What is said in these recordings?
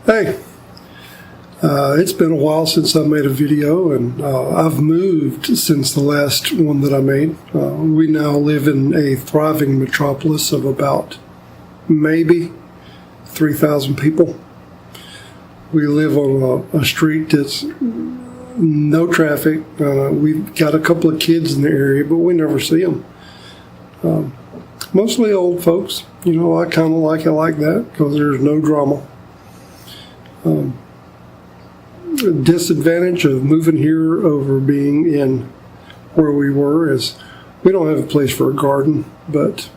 Hey, it's been a while since I made a video, and I've moved since the last one that I made. We now live in a thriving metropolis of about maybe 3,000 people. We live on a street that's no traffic. We've got a couple of kids in the area, but we never see them. Mostly old folks. You know, I kind of like it like that because there's no drama. Disadvantage of moving here over being in where we were is we don't have a place for a garden, but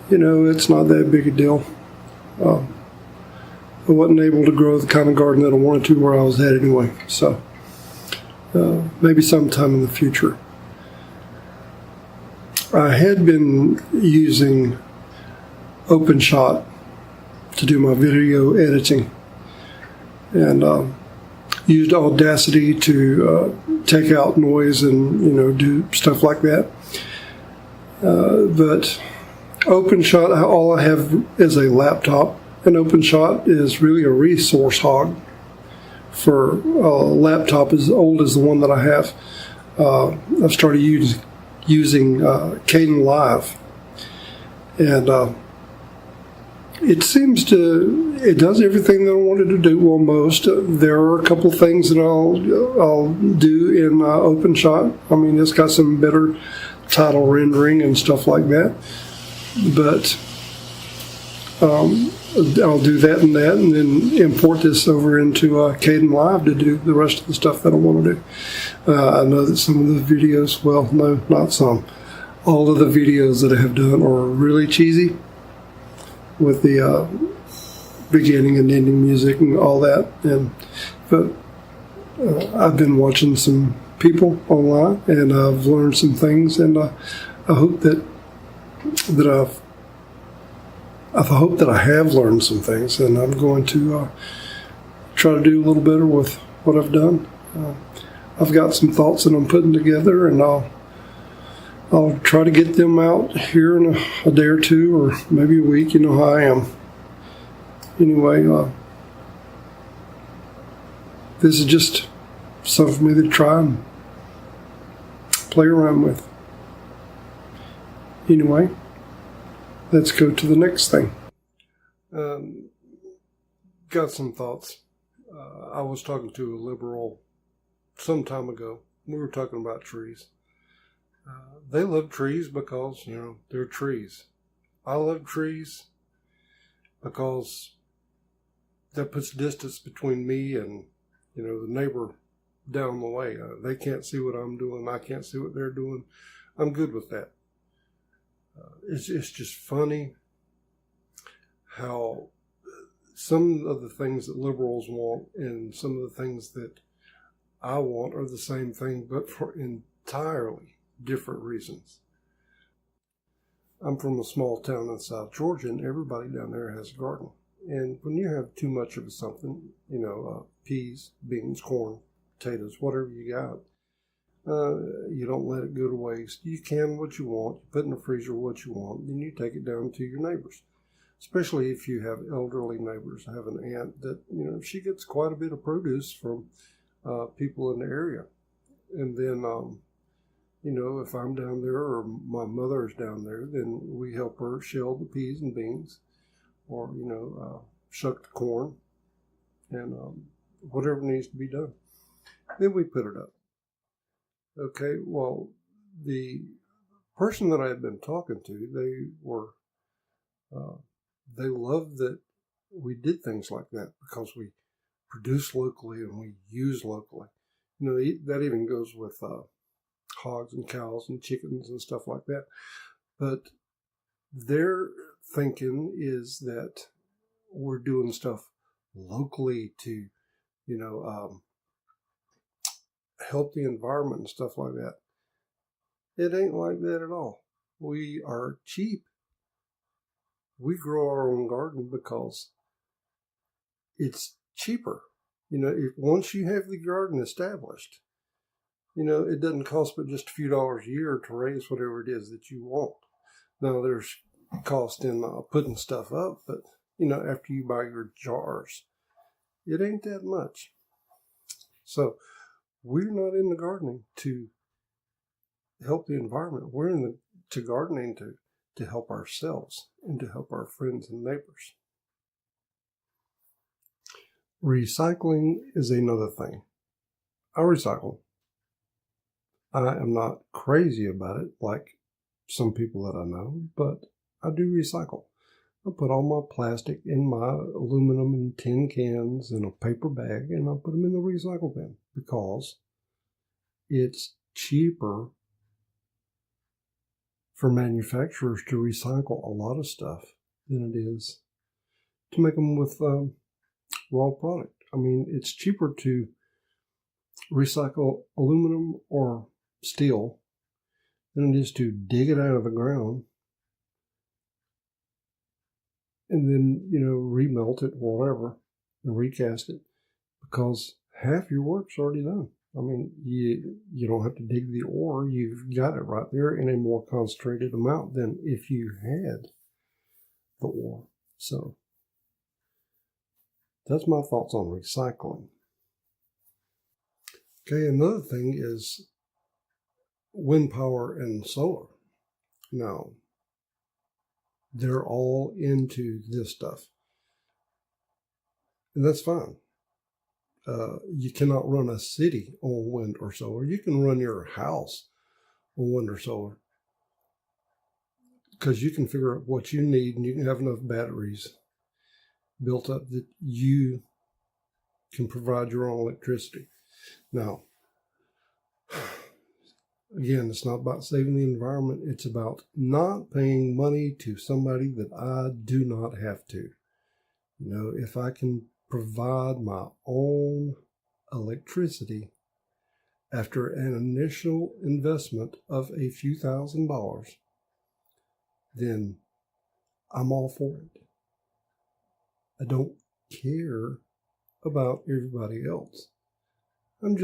you know, it's not that big a deal. I wasn't able to grow the kind of garden that I wanted to where I was at anyway, so maybe sometime in the future. I had been using OpenShot to do my video editing, and used Audacity to take out noise and, you know, do stuff like that. But OpenShot, all I have is a laptop, and OpenShot is really a resource hog for a laptop as old as the one that I have. I've started using KDEnlive, and it does everything that I wanted to do. Well, most. There are a couple of things that I'll do in OpenShot. I mean, it's got some better title rendering and stuff like that. But I'll do that and then import this over into KDEnlive to do the rest of the stuff that I want to do. I know that some of the videos, well, no, not some. All of the videos that I have done are really cheesy, with the beginning and ending music and all that. But I've been watching some people online, and I've learned some things, and I hope that I have learned some things, and I'm going to try to do a little better with what I've done. I've got some thoughts that I'm putting together, and I'll try to get them out here in a day or two, or maybe a week. You know how I am. Anyway, this is just something for me to try and play around with. Anyway, let's go to the next thing. Got some thoughts. I was talking to a liberal some time ago. We were talking about trees. They love trees because, you know, they're trees. I love trees because that puts distance between me and, you know, the neighbor down the way. They can't see what I'm doing. I can't see what they're doing. I'm good with that. It's just funny how some of the things that liberals want and some of the things that I want are the same thing, but for entirely different reasons. I'm from a small town in South Georgia, and everybody down there has a garden. And when you have too much of something, you know, peas, beans, corn, potatoes, whatever you got, you don't let it go to waste. You can what you want, you put in the freezer what you want, then you take it down to your neighbors. Especially if you have elderly neighbors. I have an aunt that, you know, she gets quite a bit of produce from people in the area. And then you know, if I'm down there or my mother is down there, then we help her shell the peas and beans, or, you know, shuck the corn, and whatever needs to be done. Then we put it up. Okay, well, the person that I had been talking to, they loved that we did things like that because we produce locally and we use locally. You know, that even goes with hogs and cows and chickens and stuff like that. But their thinking is that we're doing stuff locally to, you know, help the environment and stuff like that. It ain't like that at all. We are cheap. We grow our own garden because it's cheaper. You know, once you have the garden established, you know, it doesn't cost but just a few dollars a year to raise whatever it is that you want. Now, there's cost in putting stuff up, but, you know, after you buy your jars It ain't that much. So we're not in the gardening to help the environment. We're to gardening to help ourselves and to help our friends and neighbors. Recycling is another thing. I recycle. I am not crazy about it like some people that I know, but I do recycle. I put all my plastic in my aluminum and tin cans in a paper bag, and I put them in the recycle bin because it's cheaper for manufacturers to recycle a lot of stuff than it is to make them with raw product. I mean, it's cheaper to recycle aluminum or steel than it is to dig it out of the ground and then, remelt it, whatever, and recast it, because half your work's already done. I mean, you don't have to dig the ore. You've got it right there in a more concentrated amount than if you had the ore. So that's my thoughts on recycling. Okay, another thing is wind power and solar. Now, they're all into this stuff, and that's fine. You cannot run a city on wind or solar. You can run your house on wind or solar because you can figure out what you need, and you can have enough batteries built up that you can provide your own electricity. Now, again, it's not about saving the environment. It's about not paying money to somebody that I do not have to. If I can provide my own electricity after an initial investment of a few $1,000s, then I'm all for it. I don't care about everybody else. And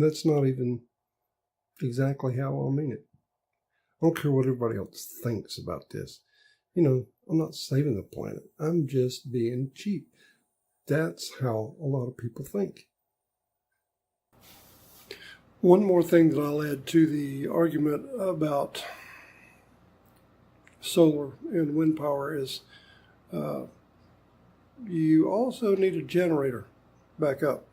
that's not even exactly how I mean it. I don't care what everybody else thinks about this. I'm not saving the planet. I'm just being cheap. That's how a lot of people think. One more thing that I'll add to the argument about solar and wind power is you also need a generator backup.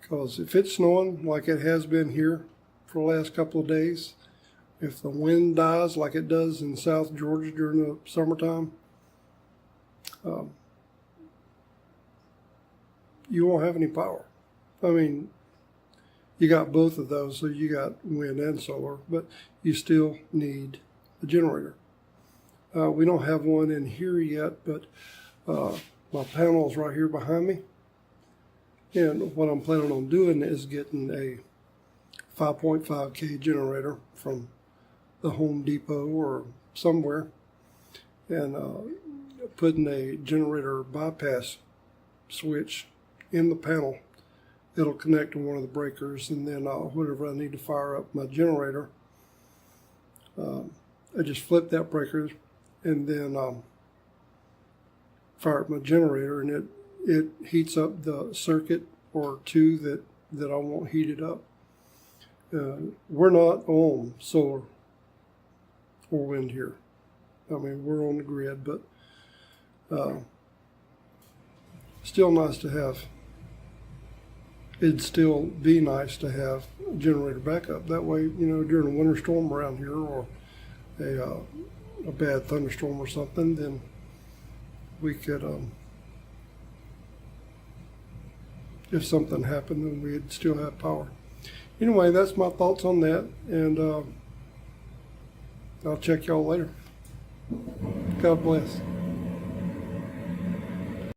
Because if it's snowing like it has been here for the last couple of days, if the wind dies like it does in South Georgia during the summertime, you won't have any power. I mean, you got both of those, so you got wind and solar, but you still need a generator. We don't have one in here yet, but my panel's right here behind me. And what I'm planning on doing is getting a 5.5K generator from the Home Depot or somewhere, and putting a generator bypass switch in the panel. It'll connect to one of the breakers, and then whenever I need to fire up my generator, I just flip that breaker and then fire up my generator, and it heats up the circuit or two that I want heated up. We're not on solar or wind here. I mean, we're on the grid, but still nice to have. It'd still be nice to have a generator backup. That way, during a winter storm around here or a bad thunderstorm or something, then we could, if something happened, then we'd still have power. Anyway, that's my thoughts on that, and I'll check y'all later. God bless.